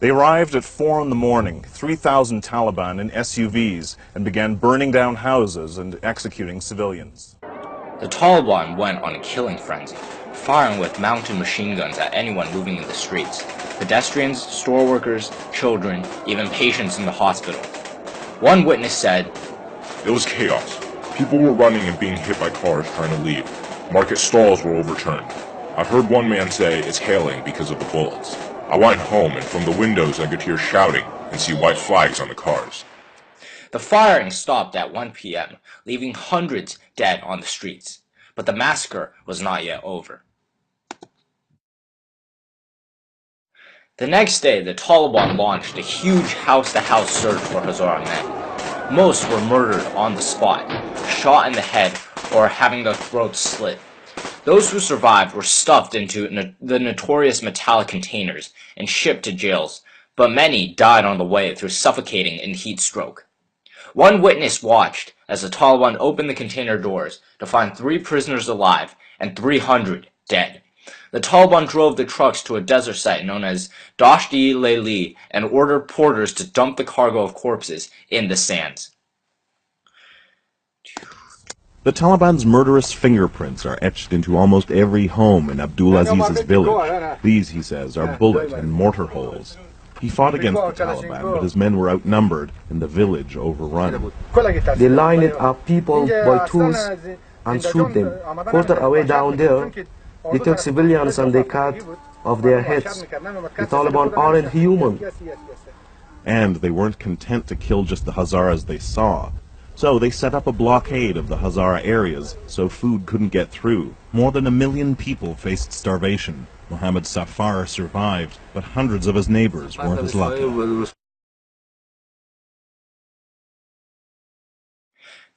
They arrived at 4 in the morning, 3,000 Taliban in SUVs, and began burning down houses and executing civilians. The Taliban went on a killing frenzy, firing with mounted machine guns at anyone moving in the streets. Pedestrians, store workers, children, even patients in the hospital. One witness said, "It was chaos. People were running and being hit by cars trying to leave. Market stalls were overturned. I heard one man say it's hailing because of the bullets. I went home, and from the windows I could hear shouting and see white flags on the cars." The firing stopped at 1 p.m., leaving hundreds dead on the streets. But the massacre was not yet over. The next day, the Taliban launched a huge house-to-house search for Hazara men. Most were murdered on the spot, shot in the head, or having their throats slit. Those who survived were stuffed into the notorious metallic containers and shipped to jails, but many died on the way through suffocating and heat stroke. One witness watched as the Taliban opened the container doors to find 3 prisoners alive and 300 dead. The Taliban drove the trucks to a desert site known as Dasht-e-Laili and ordered porters to dump the cargo of corpses in the sands. The Taliban's murderous fingerprints are etched into almost every home in Abdulaziz's village. These, he says, are bullet and mortar holes. He fought against the Taliban, but his men were outnumbered and the village overrun. They lined up people by twos and shoot them. Further away down there, they took civilians and they cut off their heads. The Taliban aren't human. And they weren't content to kill just the Hazaras they saw. So they set up a blockade of the Hazara areas so food couldn't get through. More than 1 million people faced starvation. Mohammed Safar survived, but hundreds of his neighbors weren't as lucky.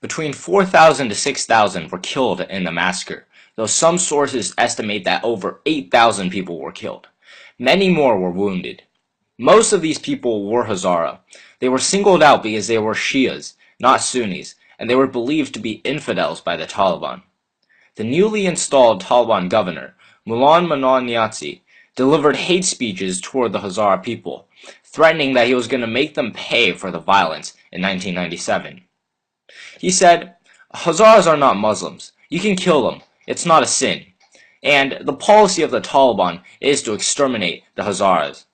Between 4,000 to 6,000 were killed in the massacre, though some sources estimate that over 8,000 people were killed. Many more were wounded. Most of these people were Hazara. They were singled out because they were Shias, not Sunnis, and they were believed to be infidels by the Taliban. The newly installed Taliban governor, Mullah Manan Niazi, delivered hate speeches toward the Hazara people, threatening that he was going to make them pay for the violence in 1997. He said, "Hazaras are not Muslims. You can kill them. It's not a sin. And the policy of the Taliban is to exterminate the Hazaras."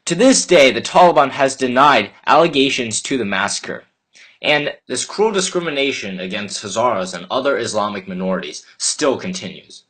To this day, the Taliban has denied allegations to the massacre. And this cruel discrimination against Hazaras and other Islamic minorities still continues.